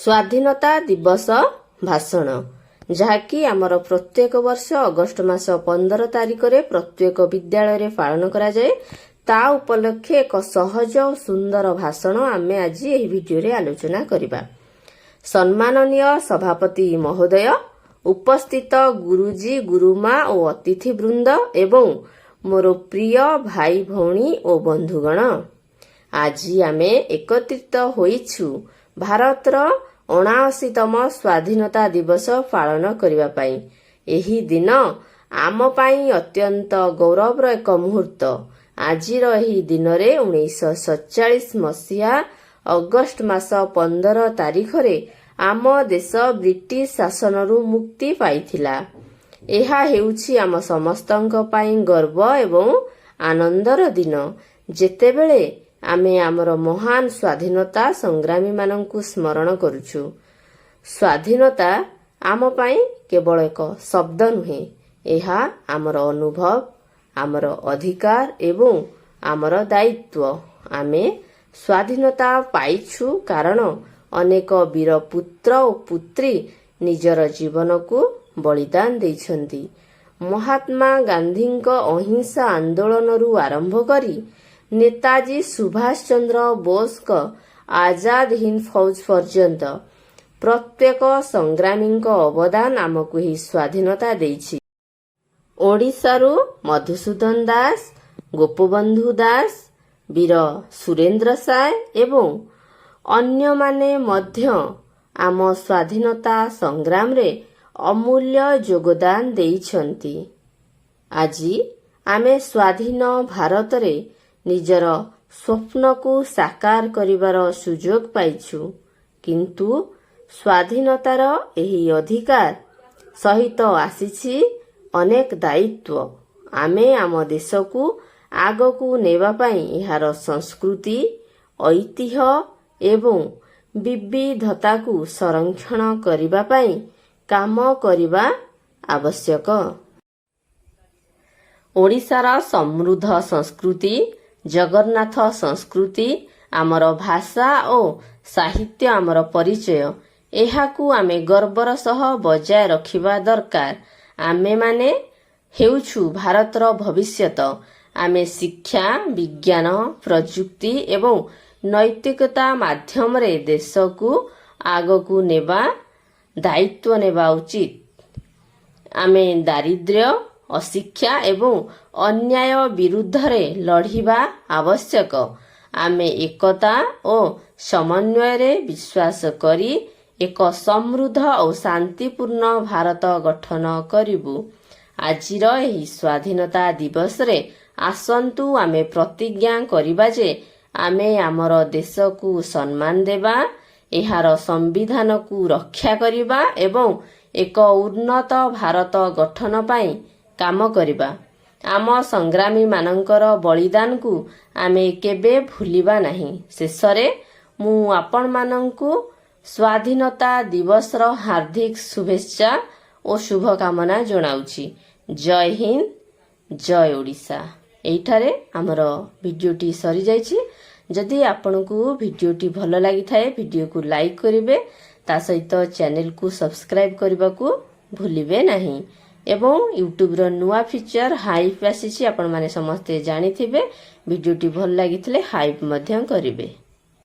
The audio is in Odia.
ସ୍ୱାଧୀନତା ଦିବସ ଭାଷଣ, ଯାହାକି ଆମର ପ୍ରତ୍ୟେକ ବର୍ଷ ଅଗଷ୍ଟ ମାସ 15 ତାରିଖରେ ପ୍ରତ୍ୟେକ ବିଦ୍ୟାଳୟରେ ପାଳନ କରାଯାଏ। ତା ଉପଲକ୍ଷେ ଏକ ସହଜ ଓ ସୁନ୍ଦର ଭାଷଣ ଆମେ ଆଜି ଏହି ଭିଡିଓରେ ଆଲୋଚନା କରିବା। ସମ୍ମାନନୀୟ ସଭାପତି ମହୋଦୟ, ଉପସ୍ଥିତ ଗୁରୁଜୀ, ଗୁରୁମା ଓ ଅତିଥି ବୃନ୍ଦ ଏବଂ ମୋର ପ୍ରିୟ ଭାଇ ଭଉଣୀ ଓ ବନ୍ଧୁଗଣ, ଆଜି ଆମେ ଏକତ୍ରିତ ହୋଇଛୁ ଭାରତର 79ତମ ସ୍ୱାଧୀନତା ଦିବସ ପାଳନ କରିବା ପାଇଁ। ଏହି ଦିନ ଆମ ପାଇଁ ଅତ୍ୟନ୍ତ ଗୌରବର ଏକ ମୁହୂର୍ତ୍ତ। ଆଜିର ଏହି ଦିନରେ 1947 ମସିହା ଅଗଷ୍ଟ ମାସ 15 ତାରିଖରେ ଆମ ଦେଶ ବ୍ରିଟିଶ ଶାସନରୁ ମୁକ୍ତି ପାଇଥିଲା। ଏହା ହେଉଛି ଆମ ସମସ୍ତଙ୍କ ପାଇଁ ଗର୍ବ ଏବଂ ଆନନ୍ଦର ଦିନ, ଯେତେବେଳେ ଆମେ ଆମର ମହାନ ସ୍ୱାଧୀନତା ସଂଗ୍ରାମୀମାନଙ୍କୁ ସ୍ମରଣ କରୁଛୁ। ସ୍ୱାଧୀନତା ଆମ ପାଇଁ କେବଳ ଏକ ଶବ୍ଦ ନୁହେଁ, ଏହା ଆମର ଅନୁଭବ, ଆମର ଅଧିକାର ଏବଂ ଆମର ଦାୟିତ୍ୱ। ଆମେ ସ୍ୱାଧୀନତା ପାଇଛୁ କାରଣ ଅନେକ ବୀର ପୁତ୍ର ଓ ପୁତ୍ରୀ ନିଜର ଜୀବନକୁ ବଳିଦାନ ଦେଇଛନ୍ତି। ମହାତ୍ମା ଗାନ୍ଧୀଙ୍କ ଅହିଂସା ଆନ୍ଦୋଳନରୁ ଆରମ୍ଭ କରି ନେତାଜୀ ସୁଭାଷ ଚନ୍ଦ୍ର ବୋଷଙ୍କ ଆଜାଦ ହିନ୍ଦ ଫୌଜ ପର୍ଯ୍ୟନ୍ତ ପ୍ରତ୍ୟେକ ସଂଗ୍ରାମୀଙ୍କ ଅବଦାନ ଆମକୁ ଏହି ସ୍ୱାଧୀନତା ଦେଇଛି। ଓଡ଼ିଶାରୁ ମଧୁସୂଦନ ଦାସ, ଗୋପବନ୍ଧୁ ଦାସ, ବୀର ସୁରେନ୍ଦ୍ର ସାଏ ଏବଂ ଅନ୍ୟମାନେ ମଧ୍ୟ ଆମ ସ୍ୱାଧୀନତା ସଂଗ୍ରାମରେ ଅମୂଲ୍ୟ ଯୋଗଦାନ ଦେଇଛନ୍ତି। ଆଜି ଆମେ ସ୍ୱାଧୀନ ଭାରତରେ ନିଜର ସ୍ୱପ୍ନକୁ ସାକାର କରିବାର ସୁଯୋଗ ପାଇଛୁ, କିନ୍ତୁ ସ୍ୱାଧୀନତାର ଏହି ଅଧିକାର ସହିତ ଆସିଛି ଅନେକ ଦାୟିତ୍ୱ। ଆମେ ଆମ ଦେଶକୁ ଆଗକୁ ନେବା ପାଇଁ ଏହାର ସଂସ୍କୃତି, ଐତିହ୍ୟ ଏବଂ ବିବିଧତାକୁ ସଂରକ୍ଷଣ କରିବା ପାଇଁ କାମ କରିବା ଆବଶ୍ୟକ। ଓଡ଼ିଶାର ସମୃଦ୍ଧ ସଂସ୍କୃତି, ଜଗନ୍ନାଥ ସଂସ୍କୃତି, ଆମର ଭାଷା ଓ ସାହିତ୍ୟ ଆମର ପରିଚୟ। ଏହାକୁ ଆମେ ଗର୍ବର ସହ ବଜାୟ ରଖିବା ଦରକାର। ଆମେମାନେ ହେଉଛୁ ଭାରତର ଭବିଷ୍ୟତ। ଆମେ ଶିକ୍ଷା, ବିଜ୍ଞାନ, ପ୍ରଯୁକ୍ତି ଏବଂ ନୈତିକତା ମାଧ୍ୟମରେ ଦେଶକୁ ଆଗକୁ ନେବା ଦାୟିତ୍ୱ ନେବା ଉଚିତ। ଆମେ ଦାରିଦ୍ର୍ୟ, ଅଶିକ୍ଷା ଏବଂ ଅନ୍ୟାୟ ବିରୁଦ୍ଧରେ ଲଢ଼ିବା ଆବଶ୍ୟକ। ଆମେ ଏକତା ଓ ସମନ୍ୱୟରେ ବିଶ୍ୱାସ କରି ଏକ ସମୃଦ୍ଧ ଓ ଶାନ୍ତିପୂର୍ଣ୍ଣ ଭାରତ ଗଠନ କରିବୁ। ଆଜିର ଏହି ସ୍ୱାଧୀନତା ଦିବସରେ ଆସନ୍ତୁ ଆମେ ପ୍ରତିଜ୍ଞା କରିବା ଯେ ଆମେ ଆମର ଦେଶକୁ ସମ୍ମାନ ଦେବା, ଏହାର ସମ୍ବିଧାନକୁ ରକ୍ଷା କରିବା ଏବଂ ଏକ ଉନ୍ନତ ଭାରତ ଗଠନ ପାଇଁ କାମ କରିବା। ଆମ ସଂଗ୍ରାମୀମାନଙ୍କର ବଳିଦାନକୁ ଆମେ କେବେ ଭୁଲିବା ନାହିଁ। ଶେଷରେ ମୁଁ ଆପଣମାନଙ୍କୁ ସ୍ୱାଧୀନତା ଦିବସର ହାର୍ଦ୍ଦିକ ଶୁଭେଚ୍ଛା ଓ ଶୁଭକାମନା ଜଣାଉଛି। ଜୟ ହିନ୍ଦ, ଜୟ ଓଡ଼ିଶା। ଏଇଠାରେ ଆମର ଭିଡ଼ିଓଟି ସରିଯାଇଛି। ଯଦି ଆପଣଙ୍କୁ ଭିଡ଼ିଓଟି ଭଲ ଲାଗିଥାଏ, ଭିଡ଼ିଓକୁ ଲାଇକ୍ କରିବେ, ତା ସହିତ ଚ୍ୟାନେଲକୁ ସବସ୍କ୍ରାଇବ୍ କରିବାକୁ ଭୁଲିବେ ନାହିଁ। ଏବଂ ୟୁଟ୍ୟୁବର ନୂଆ ଫିଚର ହାଇପ୍ ଆସିଛି, ଆପଣମାନେ ସମସ୍ତେ ଜାଣିଥିବେ। ଭିଡ଼ିଓଟି ଭଲ ଲାଗିଥିଲେ ହାଇପ୍ ମଧ୍ୟ କରିବେ।